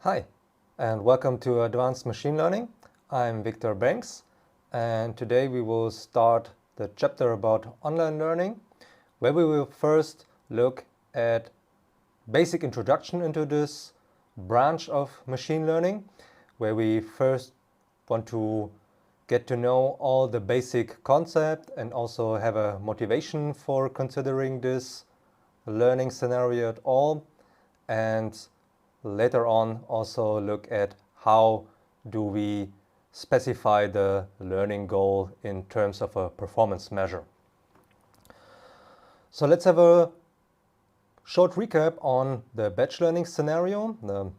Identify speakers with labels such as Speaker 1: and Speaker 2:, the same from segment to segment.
Speaker 1: Hi, and welcome to Advanced Machine Learning. I'm Victor Banks, and today we will start the chapter about online learning, where we will first look at basic introduction into this branch of machine learning, where we first want to get to know all the basic concept and also have a motivation for considering this learning scenario at all, and later on also look at how do we specify the learning goal in terms of a performance measure. So let's have a short recap on the batch learning scenario, the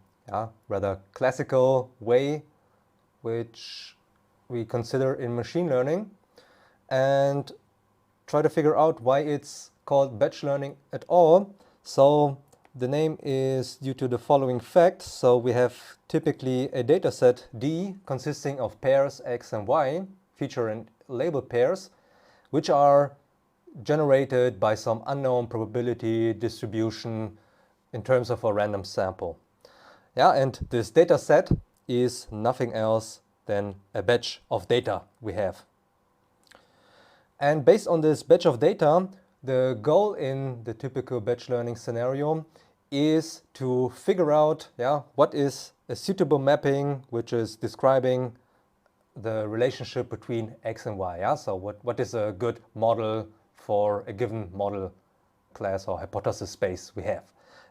Speaker 1: rather classical way which we consider in machine learning, and try to figure out why it's called batch learning at all. So the name is due to the following fact. So we have typically a data set D consisting of pairs X and Y, feature and label pairs, which are generated by some unknown probability distribution in terms of a random sample. And this data set is nothing else than a batch of data we have. And based on this batch of data, the goal in the typical batch learning scenario is to figure out what is a suitable mapping which is describing the relationship between X and Y. So what is a good model for a given model class or hypothesis space we have.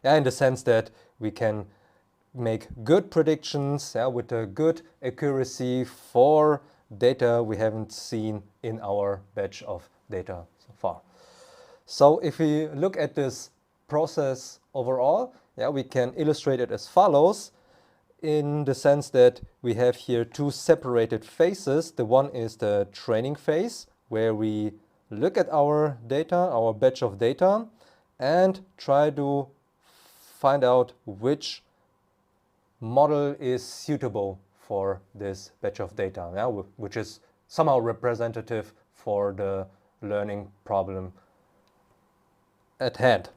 Speaker 1: In the sense that we can make good predictions with a good accuracy for data we haven't seen in our batch of data so far. So if we look at this process overall, we can illustrate it as follows, in the sense that we have here two separated phases. The one is the training phase, where we look at our data, our batch of data, and try to find out which model is suitable for this batch of data, which is somehow representative for the learning problem at hand.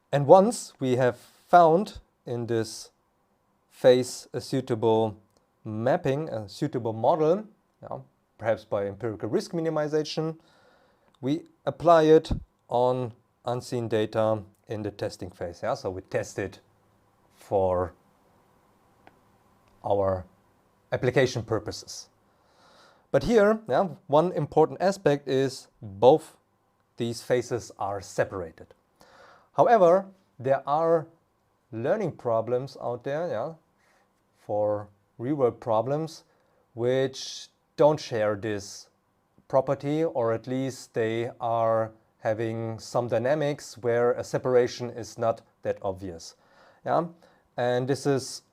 Speaker 1: And once we have found in this phase a suitable mapping, a suitable model, perhaps by empirical risk minimization, we apply it on unseen data in the testing phase. So we test it for our application purposes. But here, one important aspect is both these phases are separated. However, there are learning problems out there, for real-world problems, which don't share this property, or at least they are having some dynamics where a separation is not that obvious. And this is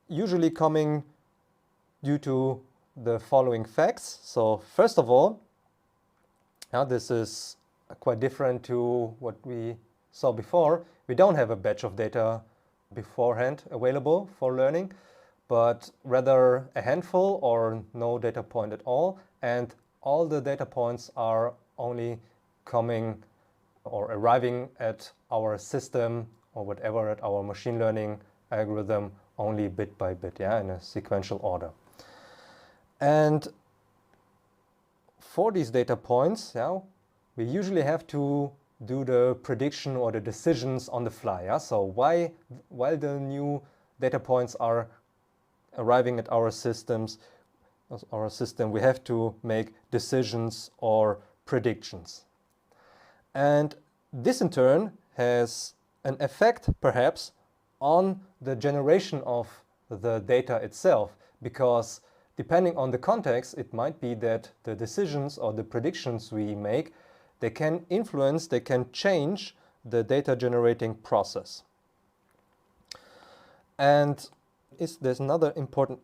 Speaker 1: usually coming due to the following facts. So first of all, this is quite different to what we saw before. We don't have a batch of data beforehand available for learning, but rather a handful or no data point at all. And all the data points are only coming or arriving at our system or whatever, at our machine learning algorithm, only bit by bit, in a sequential order. And for these data points, we usually have to do the prediction or the decisions on the fly. So while the new data points are arriving at our system, we have to make decisions or predictions. And this in turn has an effect perhaps on the generation of the data itself, because depending on the context, it might be that the decisions or the predictions we make, they can influence, they can change the data generating process. And there's another important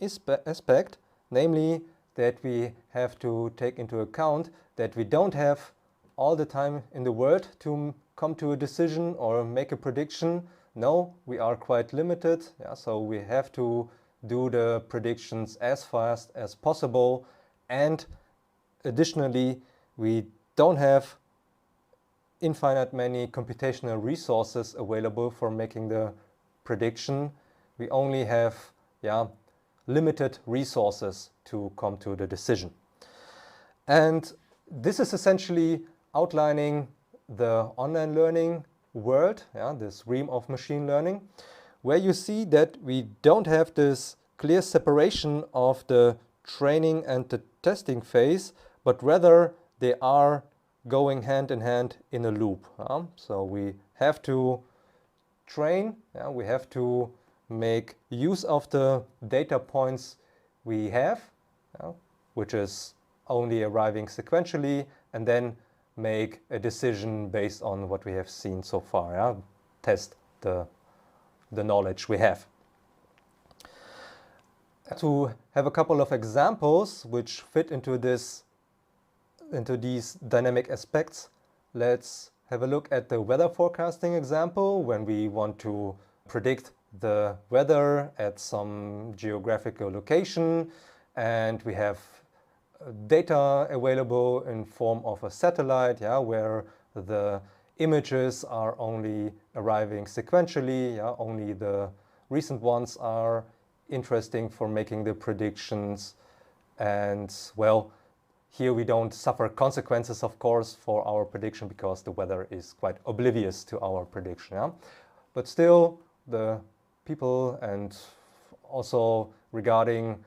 Speaker 1: aspect, namely that we have to take into account that we don't have all the time in the world to come to a decision or make a prediction. No, we are quite limited. So we have to do the predictions as fast as possible. And additionally, we don't have infinite many computational resources available for making the prediction, we only have limited resources to come to the decision. And this is essentially outlining the online learning world, this realm of machine learning, where you see that we don't have this clear separation of the training and the testing phase, but rather they are going hand in hand in a loop. So we have to train, we have to make use of the data points we have, which is only arriving sequentially, and then make a decision based on what we have seen so far, test the knowledge we have. To have a couple of examples which fit into these dynamic aspects, let's have a look at the weather forecasting example when we want to predict the weather at some geographical location, and we have data available in form of a satellite, where the images are only arriving sequentially, only the recent ones are interesting for making the predictions. And well, here we don't suffer consequences, of course, for our prediction because the weather is quite oblivious to our prediction. But still, the people, and also regarding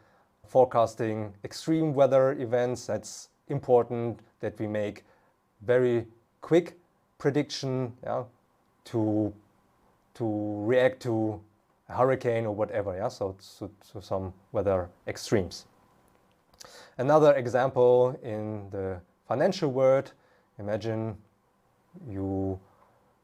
Speaker 1: forecasting extreme weather events, that's important that we make very quick prediction to react to a hurricane or whatever, so some weather extremes. Another example in the financial world, imagine you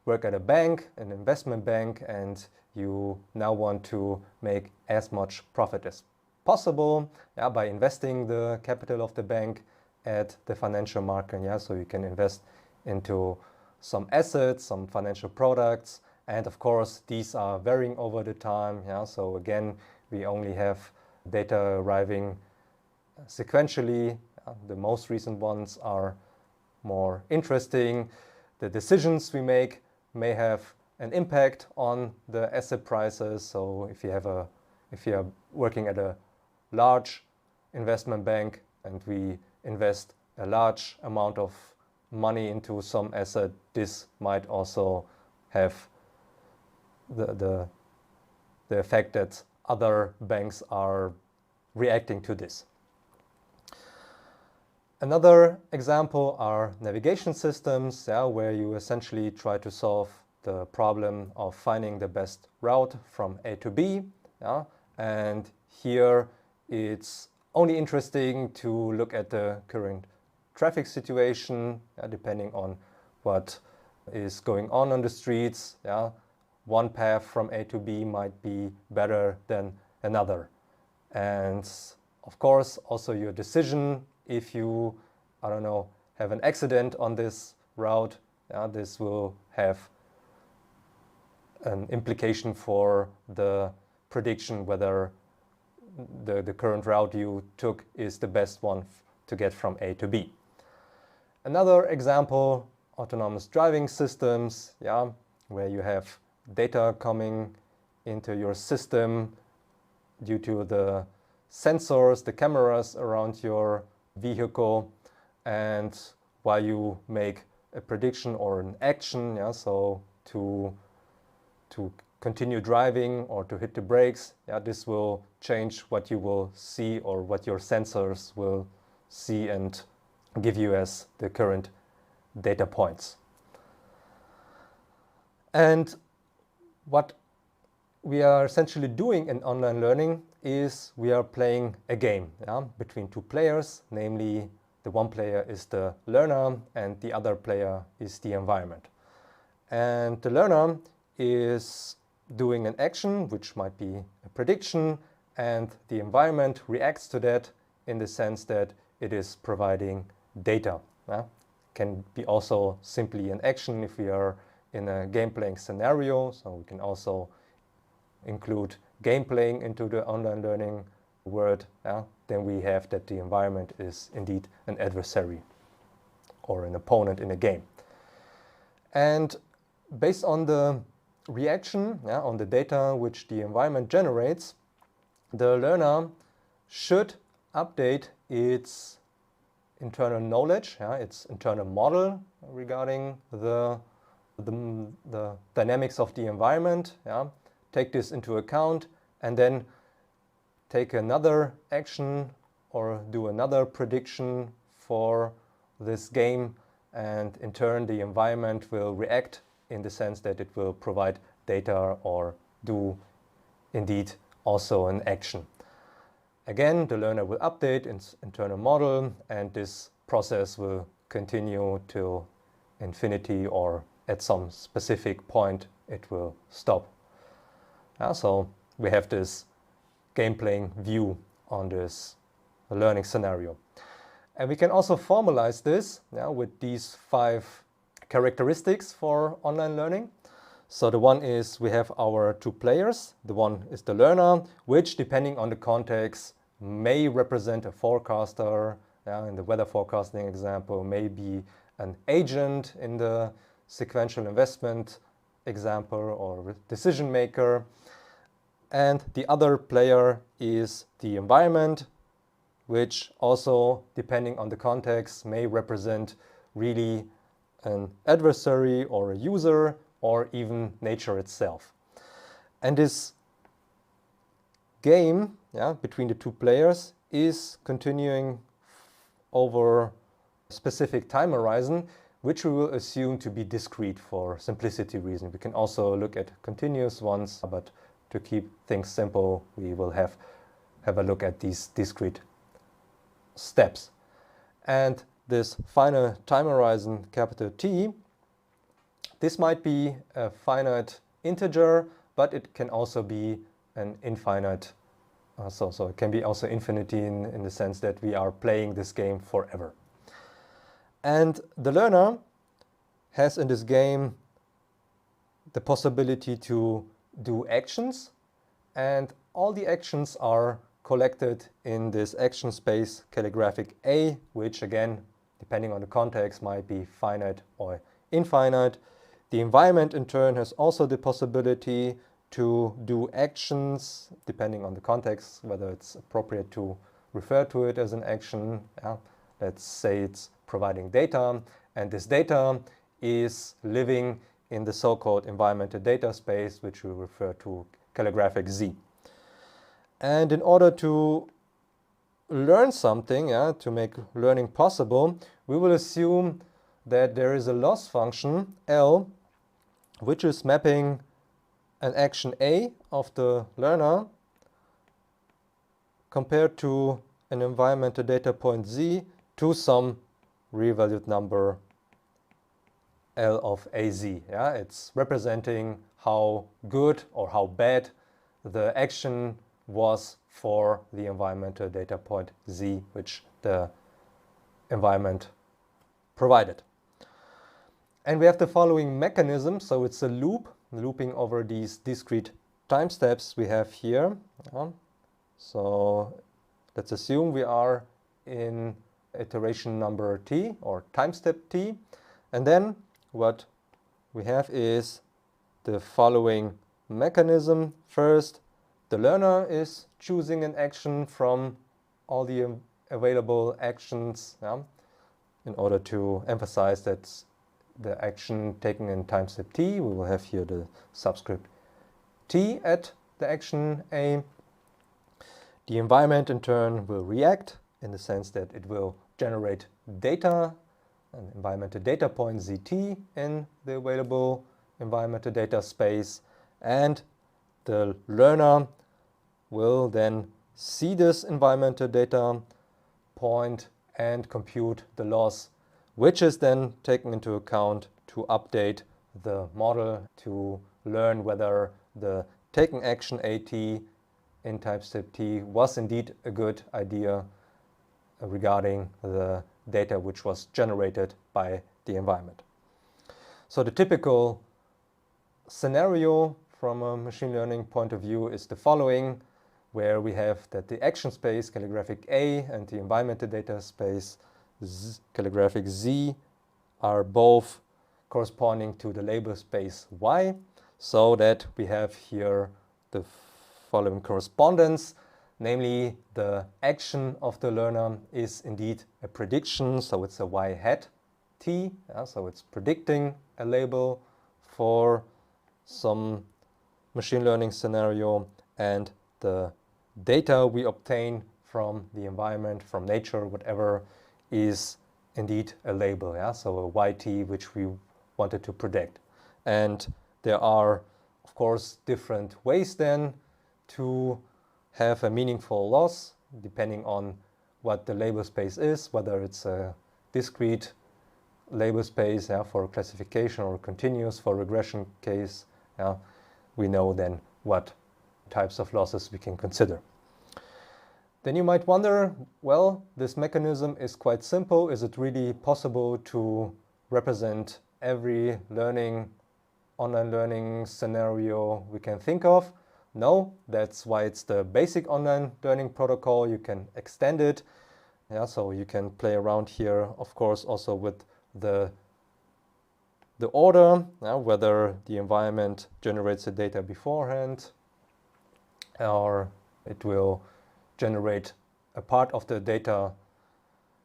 Speaker 1: work at a bank, an investment bank, and you now want to make as much profit as possible by investing the capital of the bank at the financial market. So you can invest into some assets, some financial products, and of course these are varying over the time. So again, we only have data arriving sequentially. The most recent ones are more interesting. The decisions we make may have an impact on the asset prices. So if you are working at a large investment bank and we invest a large amount of money into some asset, this might also have the effect that other banks are reacting to this. Another example are navigation systems, where you essentially try to solve the problem of finding the best route from A to B. And here it's only interesting to look at the current traffic situation, depending on what is going on the streets. One path from A to B might be better than another. And of course, also your decision, if you, have an accident on this route, this will have an implication for the prediction whether the current route you took is the best one to get from A to B. Another example, autonomous driving systems, where you have data coming into your system due to the sensors, the cameras around your vehicle, and while you make a prediction or an action, so to continue driving or to hit the brakes, this will change what you will see or what your sensors will see and give you as the current data points. And what we are essentially doing in online learning is we are playing a game between two players, namely the one player is the learner and the other player is the environment. And the learner is doing an action, which might be a prediction, and the environment reacts to that in the sense that it is providing data. Can be also simply an action if we are in a game playing scenario, so we can also include game playing into the online learning world. Then we have that the environment is indeed an adversary or an opponent in a game. And based on the reaction on the data which the environment generates, the learner should update its internal knowledge, its internal model regarding the dynamics of the environment, take this into account, and then take another action or do another prediction for this game, and in turn the environment will react in the sense that it will provide data or do indeed also an action. Again, the learner will update its internal model, and this process will continue till infinity, or at some specific point it will stop. So we have this game-playing view on this learning scenario. And we can also formalize this with these 5 characteristics for online learning. So the one is we have our 2 players. The one is the learner, which depending on the context may represent a forecaster. In the weather forecasting example, may be an agent in the sequential investment example, or decision maker. And the other player is the environment, which also, depending on the context, may represent really an adversary or a user, or even nature itself. And this game between the 2 players is continuing over a specific time horizon, which we will assume to be discrete for simplicity reason. We can also look at continuous ones, but to keep things simple, we will have a look at these discrete steps. And this final time horizon, capital T, this might be a finite integer, but it can also be an infinite. So it can be also infinity in the sense that we are playing this game forever. And the learner has in this game the possibility to do actions, and all the actions are collected in this action space calligraphic A, which again, depending on the context, might be finite or infinite. The environment in turn has also the possibility to do actions, depending on the context, whether it's appropriate to refer to it as an action. Let's say it's providing data, and this data is living in the so-called environmental data space, which we refer to calligraphic Z. And in order to learn something, to make learning possible, we will assume that there is a loss function, L, which is mapping an action A of the learner compared to an environmental data point Z to some real-valued number L of AZ. It's representing how good or how bad the action was for the environmental data point Z, which the environment provided. And we have the following mechanism. So it's a loop, looping over these discrete time steps we have here. So let's assume we are in iteration number T, or time step T. And then what we have is the following mechanism. First, the learner is choosing an action from all the available actions, in order to emphasize that the action taken in time step T, we will have here the subscript T at the action A. The environment in turn will react in the sense that it will generate data, an environmental data point ZT in the available environmental data space, and the learner will then see this environmental data point and compute the loss, which is then taken into account to update the model to learn whether the taken action AT in time step T was indeed a good idea regarding the data which was generated by the environment. So the typical scenario from a machine learning point of view is the following, where we have that the action space calligraphic A and the environmental data space calligraphic Z are both corresponding to the label space Y. so that we have here the following correspondence, namely the action of the learner is indeed a prediction, so it's a y hat t, so it's predicting a label for some machine learning scenario, and the data we obtain from the environment, from nature, whatever, is indeed a label, so a yt which we wanted to predict. And there are, of course, different ways then to have a meaningful loss, depending on what the label space is, whether it's a discrete label space for classification or continuous for regression case. We know then what types of losses we can consider. Then you might wonder, well, this mechanism is quite simple. Is it really possible to represent every online learning scenario we can think of? No, that's why it's the basic online learning protocol. You can extend it. So you can play around here, of course, also with the order, whether the environment generates the data beforehand or it will generate a part of the data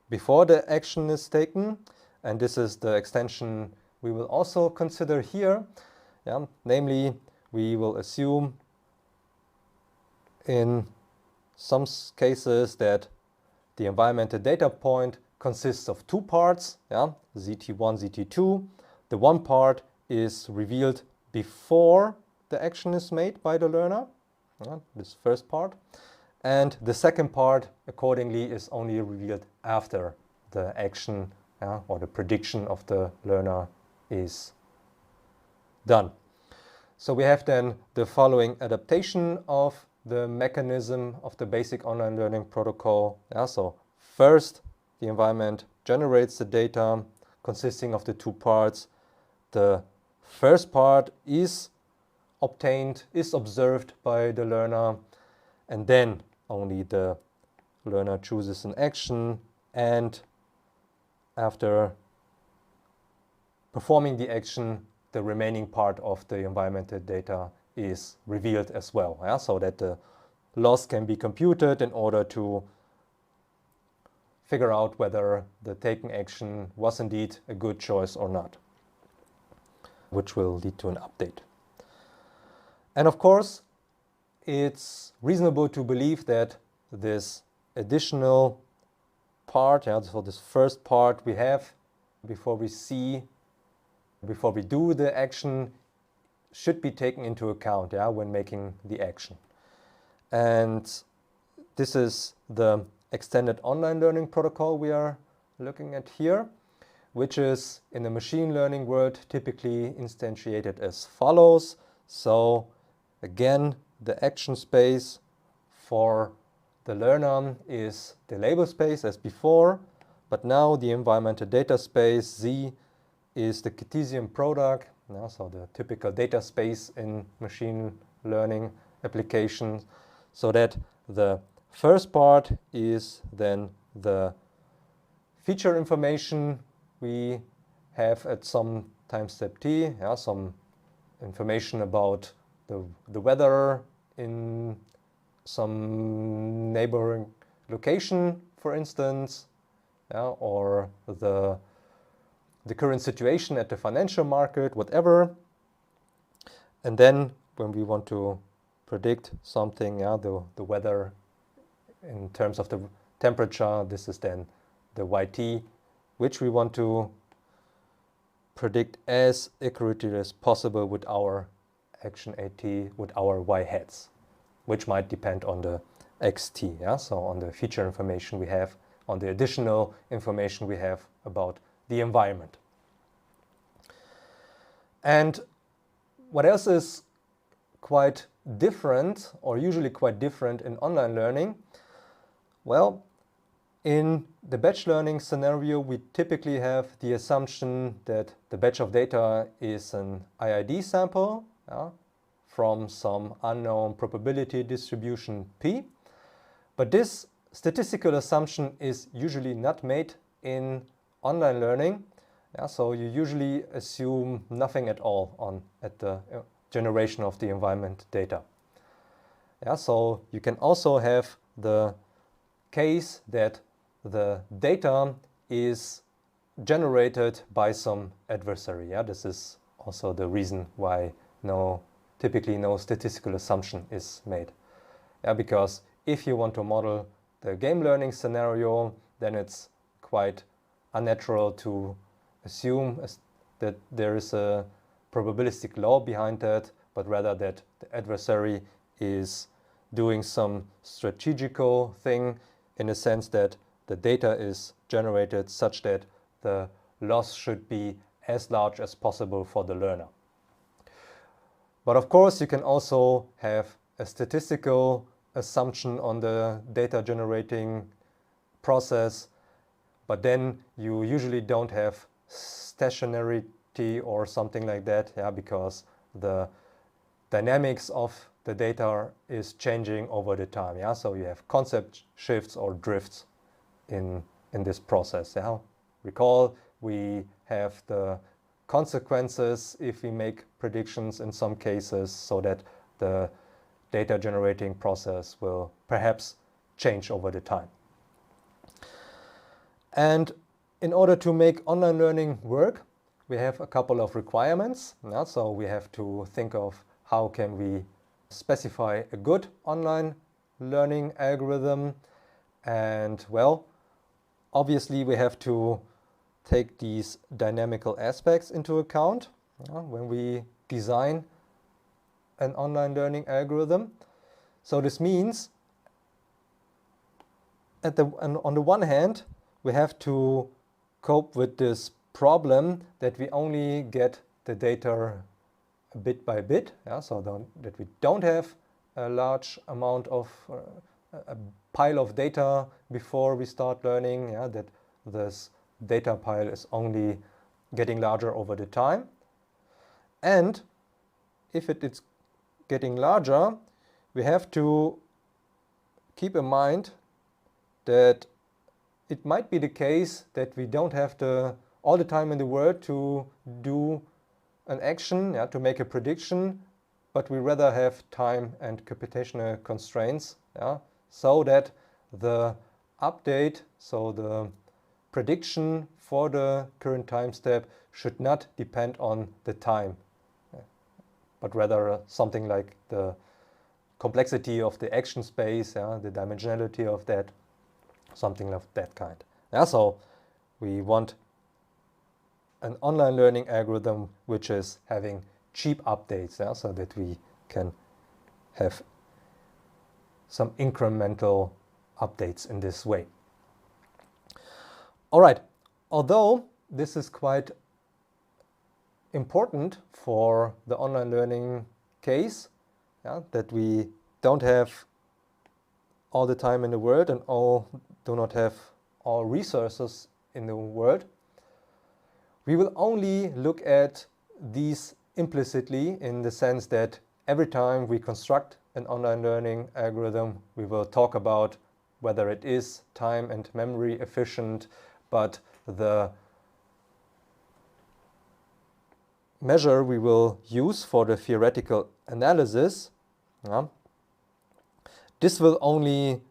Speaker 1: before the action is taken. And this is the extension we will also consider here. Namely, we will assume in some cases that the environmental data point consists of two parts, ZT1, ZT2. The one part is revealed before the action is made by the learner, this first part. And the second part, accordingly, is only revealed after the action or the prediction of the learner is done. So we have then the following adaptation of the mechanism of the basic online learning protocol. So first, the environment generates the data consisting of the two parts. The first part is obtained, is observed by the learner, and then only the learner chooses an action, and after performing the action, the remaining part of the environmental data is revealed as well, so that the loss can be computed in order to figure out whether the taken action was indeed a good choice or not, which will lead to an update. And of course, it's reasonable to believe that this additional part, so this first part we have before we do the action, should be taken into account when making the action. And this is the extended online learning protocol we are looking at here, which is in the machine learning world typically instantiated as follows. So again, the action space for the learner is the label space as before, but now the environmental data space Z is the Cartesian product, so the typical data space in machine learning applications, so that the first part is then the feature information we have at some time step t, some information about the weather in some neighboring location, for instance, or the current situation at the financial market, whatever. And then when we want to predict something, the weather in terms of the temperature, this is then the yt, which we want to predict as accurately as possible with our action at, with our y hats, which might depend on the xt, so on the feature information we have, on the additional information we have about the environment. And what else is quite different, or usually quite different in online learning? Well, in the batch learning scenario, we typically have the assumption that the batch of data is an IID sample from some unknown probability distribution P. But this statistical assumption is usually not made in online learning. So you usually assume nothing at all at the generation of the environment data. Yeah, so you can also have the case that the data is generated by some adversary. Yeah, this is also the reason why typically no statistical assumption is made. Yeah, because if you want to model the game learning scenario, then it's quite unnatural to assume that there is a probabilistic law behind that, but rather that the adversary is doing some strategical thing in a sense that the data is generated such that the loss should be as large as possible for the learner. But of course, you can also have a statistical assumption on the data generating process, but then you usually don't have stationarity or something like that, yeah, because the dynamics of the data is changing over the time. Yeah, so you have concept shifts or drifts in this process. Yeah, recall we have the consequences if we make predictions in some cases, so that the data generating process will perhaps change over the time. And in order to make online learning work, we have a couple of requirements. Yeah, so we have to think of how can we specify a good online learning algorithm. And well, obviously we have to take these dynamical aspects into account when we design an online learning algorithm. So this means on the one hand, we have to cope with this problem that we only get the data bit by bit, yeah? So that we don't have a large amount of a pile of data before we start learning, yeah? That this data pile is only getting larger over the time. And if it's getting larger, we have to keep in mind that it might be the case that we don't have all the time in the world to do an action, yeah, to make a prediction, but we rather have time and computational constraints, yeah, so that the update, so the prediction for the current time step should not depend on the time, but rather something like the complexity of the action space, yeah, the dimensionality of that, something of that kind. Yeah, so we want an online learning algorithm which is having cheap updates, yeah, so that we can have some incremental updates in this way. All right, although this is quite important for the online learning case, yeah, that we don't have all the time in the world and do not have all resources in the world, we will only look at these implicitly in the sense that every time we construct an online learning algorithm, we will talk about whether it is time and memory efficient, but the measure we will use for the theoretical analysis, this will only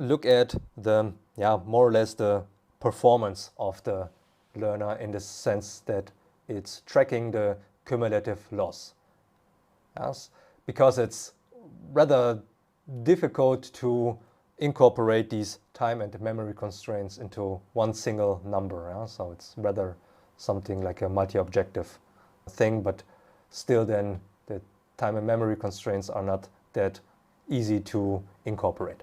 Speaker 1: look at the, more or less the performance of the learner in the sense that it's tracking the cumulative loss. Yes, because it's rather difficult to incorporate these time and memory constraints into one single number. Yeah? So it's rather something like a multi-objective thing, but still then the time and memory constraints are not that easy to incorporate.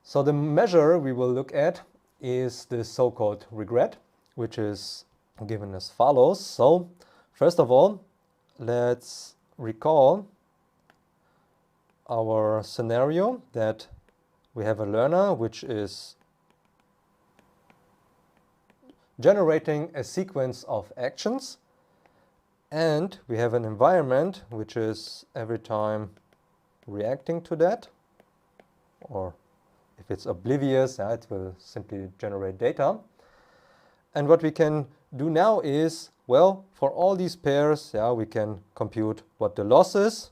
Speaker 1: So the measure we will look at is the so-called regret, which is given as follows. So first of all, let's recall our scenario that we have a learner which is generating a sequence of actions, and we have an environment which is every time reacting to that, or if it's oblivious, it will simply generate data. And what we can do now is, Well, for all these pairs, yeah, we can compute what the loss is,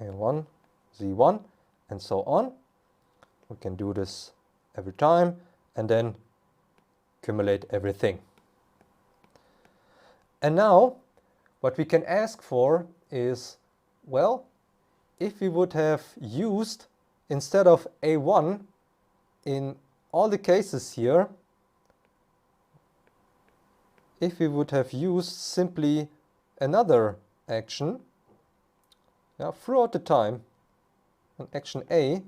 Speaker 1: A1, Z1, and so on. We can do this every time and then accumulate everything. And now what we can ask for is, well, if we would have used, instead of A1 in all the cases here, if we would have used simply another action, yeah, throughout the time, an action A,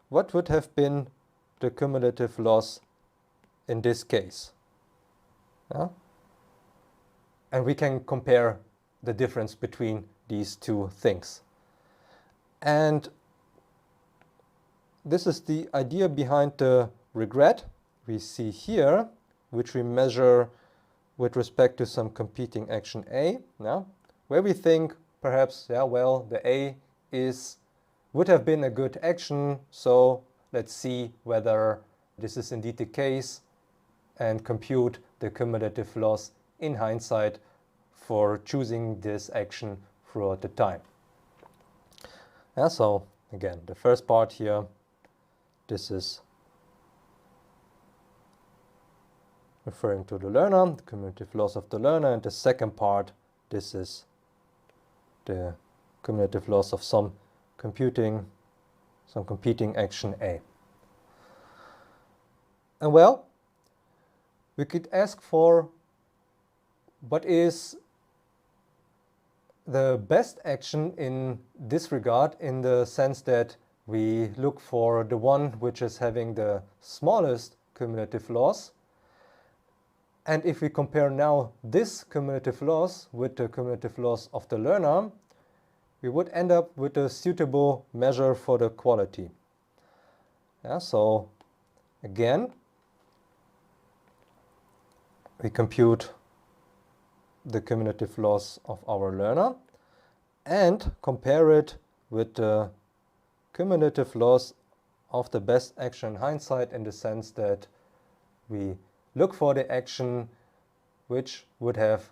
Speaker 1: what would have been the cumulative loss in this case? Yeah? And we can compare the difference between these two things. And this is the idea behind the regret we see here, which we measure with respect to some competing action A, yeah, where we think perhaps, yeah, well, the A would have been a good action, so let's see whether this is indeed the case and compute the cumulative loss in hindsight for choosing this action throughout the time. Yeah, so again, the first part here, this is referring to the learner, the cumulative loss of the learner, and the second part, this is the cumulative loss of some competing action A. And well, we could ask for what is the best action in this regard, in the sense that we look for the one which is having the smallest cumulative loss. And if we compare now this cumulative loss with the cumulative loss of the learner, we would end up with a suitable measure for the quality. Yeah, so again, we compute the cumulative loss of our learner and compare it with the cumulative loss of the best action in hindsight, in the sense that we look for the action which would have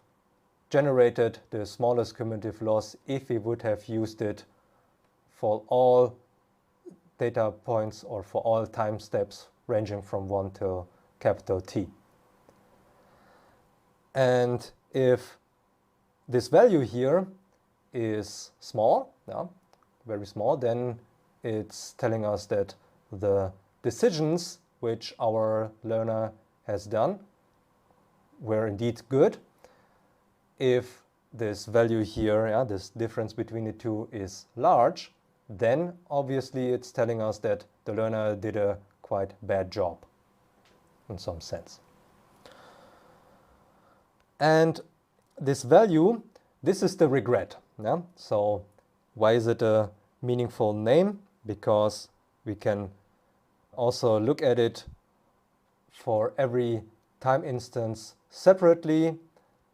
Speaker 1: generated the smallest cumulative loss if we would have used it for all data points or for all time steps ranging from 1 to capital T. And if this value here is small, yeah, very small, then it's telling us that the decisions which our learner has done were indeed good. If this value here, yeah, this difference between the two is large, then obviously it's telling us that the learner did a quite bad job in some sense. And this value, this is the regret. Yeah? So why is it a meaningful name? Because we can also look at it for every time instance separately,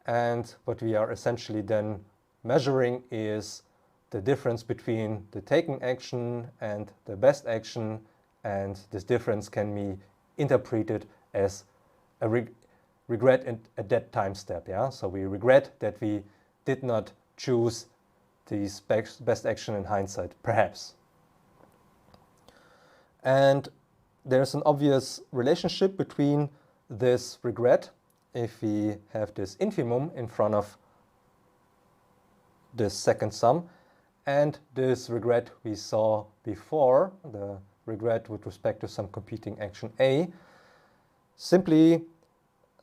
Speaker 1: and what we are essentially then measuring is the difference between the taken action and the best action, and this difference can be interpreted as a regret at that time step. Yeah? So we regret that we did not choose this best action in hindsight, perhaps. And there's an obvious relationship between this regret, if we have this infimum in front of this second sum, and this regret we saw before, the regret with respect to some competing action A. Simply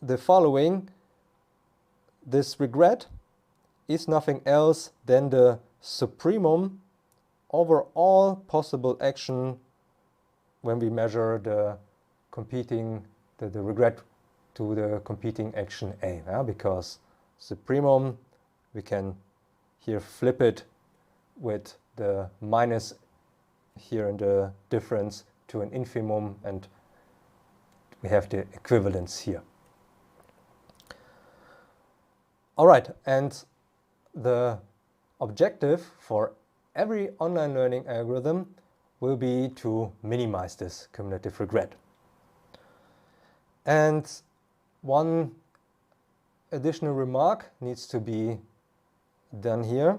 Speaker 1: the following: this regret is nothing else than the supremum over all possible action when we measure the regret to the competing action A, yeah? Because supremum, we can here flip it with the minus here in the difference to an infimum, and we have the equivalence here. All right, and the objective for every online learning algorithm will be to minimize this cumulative regret. And one additional remark needs to be done here.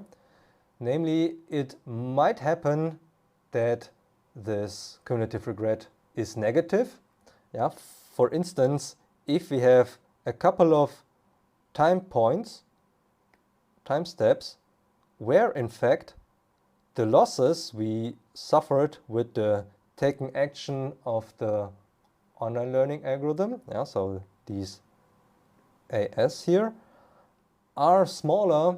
Speaker 1: Namely, it might happen that this cumulative regret is negative. Yeah, for instance, if we have a couple of time points, time steps, where in fact the losses we suffered with the taking action of the online learning algorithm, yeah, so these AS here, are smaller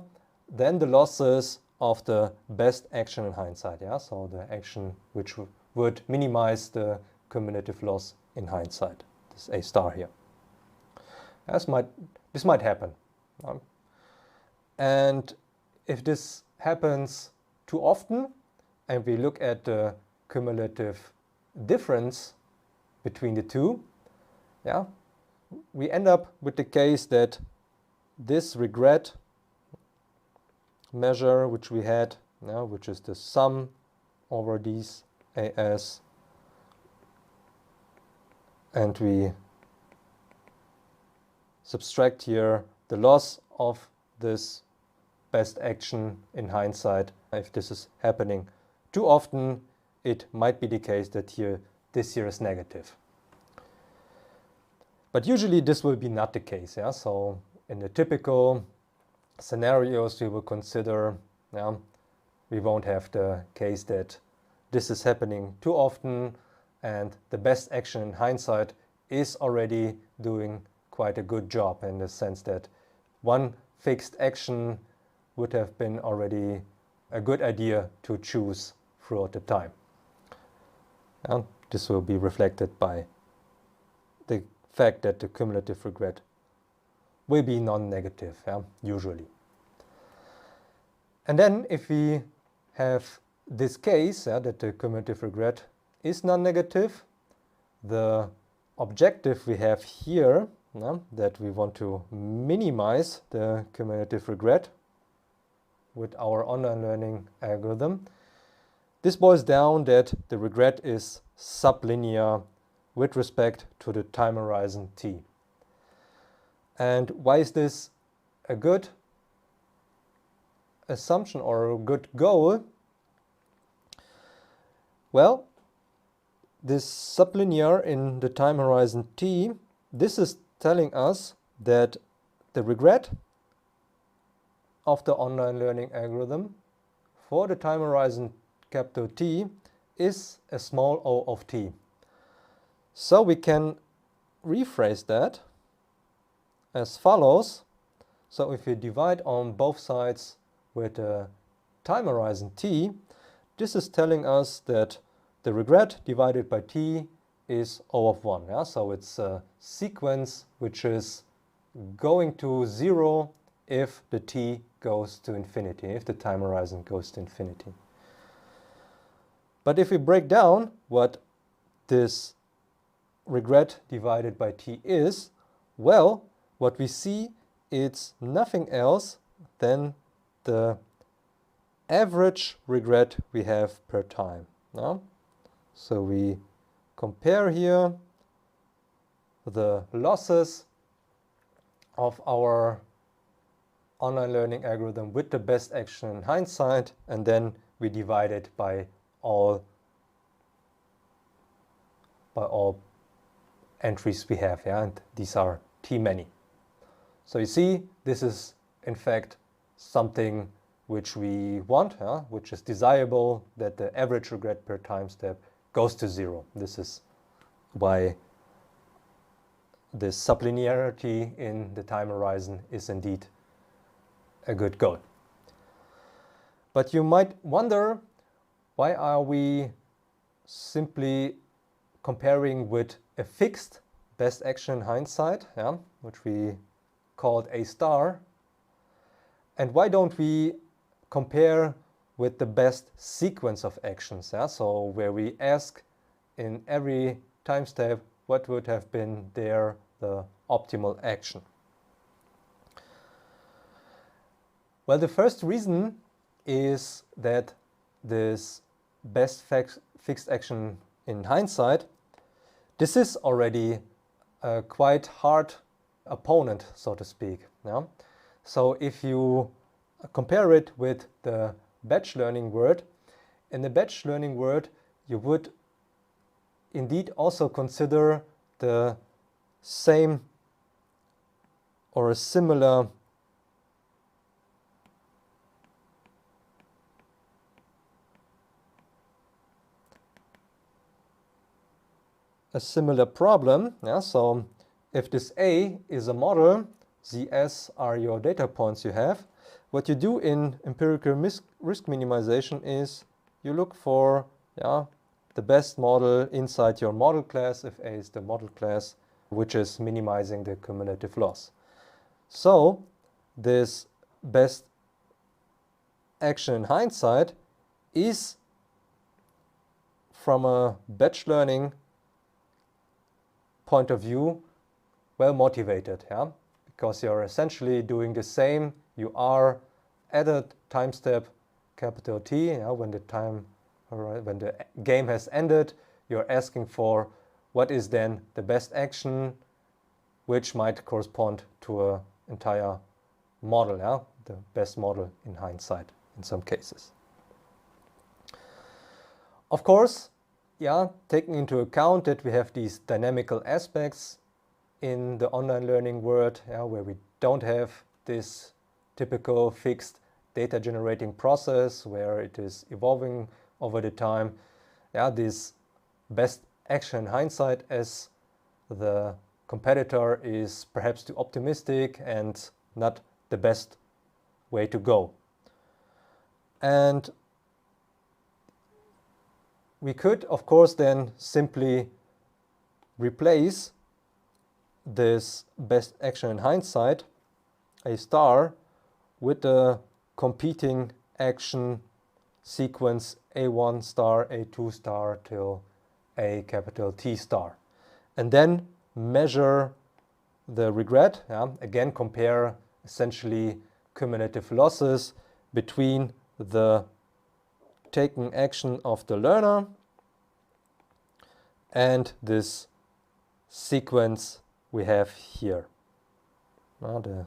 Speaker 1: than the losses of the best action in hindsight. Yeah, so the action which would minimize the cumulative loss in hindsight, this A star here. This might happen. And if this happens too often, and we look at the cumulative difference between the two, yeah, we end up with the case that this regret measure which we had, which is the sum over these AS, and we subtract here the loss of this best action in hindsight. If this is happening too often, it might be the case that this here is negative. But usually this will be not the case. Yeah? So in the typical scenarios we will consider, we won't have the case that this is happening too often and the best action in hindsight is already doing quite a good job, in the sense that one fixed action would have been already a good idea to choose throughout the time. And this will be reflected by the fact that the cumulative regret will be non-negative, usually. And then if we have this case, that the cumulative regret is non-negative, the objective we have here, that we want to minimize the cumulative regret with our online learning algorithm, this boils down that the regret is sublinear with respect to the time horizon t. And why is this a good assumption or a good goal? Well, this sublinear in the time horizon t, this is telling us that the regret of the online learning algorithm for the time horizon capital T is a small o of t. So we can rephrase that as follows. So if we divide on both sides with a time horizon t, this is telling us that the regret divided by t is O of 1. Yeah? So it's a sequence which is going to 0 if the t goes to infinity, if the time horizon goes to infinity. But if we break down what this regret divided by t is, well, what we see, it's nothing else than the average regret we have per time. No? So we compare here the losses of our online learning algorithm with the best action in hindsight, and then we divide it by all entries we have, and these are t many. So you see, this is in fact something which we want, which is desirable, that the average regret per time step goes to 0. This is why this sublinearity in the time horizon is indeed a good goal. But you might wonder, why are we simply comparing with a fixed best action in hindsight, which we called A star, and why don't we compare with the best sequence of actions, so where we ask in every time step what would have been there the optimal action. Well, the first reason is that this best fixed action in hindsight, this is already a quite hard opponent, so to speak. Yeah? So if you compare it with the batch learning word, in the batch learning word you would indeed also consider the same or a similar problem. Yeah? So if this A is a model, the S are your data points you have. What you do in empirical risk minimization is you look for the best model inside your model class, if A is the model class, which is minimizing the cumulative loss. So this best action in hindsight is, from a batch learning point of view, well motivated, because you're essentially doing the same. You are at a time step capital T, when the game has ended, you're asking for what is then the best action, which might correspond to an entire model, the best model in hindsight in some cases. Of course, taking into account that we have these dynamical aspects in the online learning world, where we don't have this typical fixed data generating process where it is evolving over the time, this best action in hindsight as the competitor is perhaps too optimistic and not the best way to go. And we could, of course, then simply replace this best action in hindsight, A star, with the competing action sequence A1 star, A2 star till A capital T star. And then measure the regret, again compare essentially cumulative losses between the taken action of the learner and this sequence we have here. The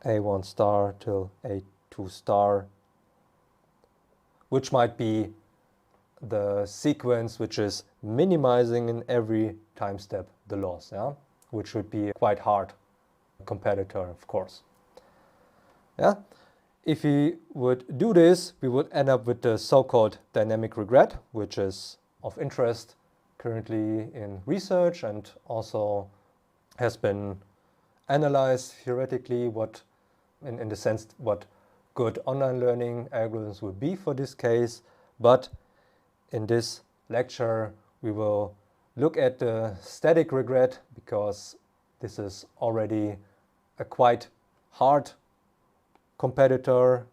Speaker 1: A1 star till A2 star, which might be the sequence which is minimizing in every time step the loss, which would be a quite hard competitor, of course. If we would do this, we would end up with the so-called dynamic regret, which is of interest currently in research and also has been analyzed theoretically in the sense what good online learning algorithms would be for this case. But in this lecture, we will look at the static regret, because this is already a quite hard competitor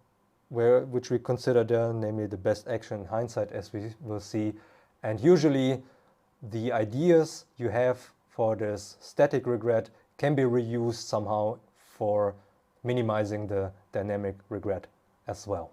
Speaker 1: which we consider there, namely the best action in hindsight, as we will see. And usually the ideas you have for this static regret can be reused somehow for minimizing the dynamic regret as well.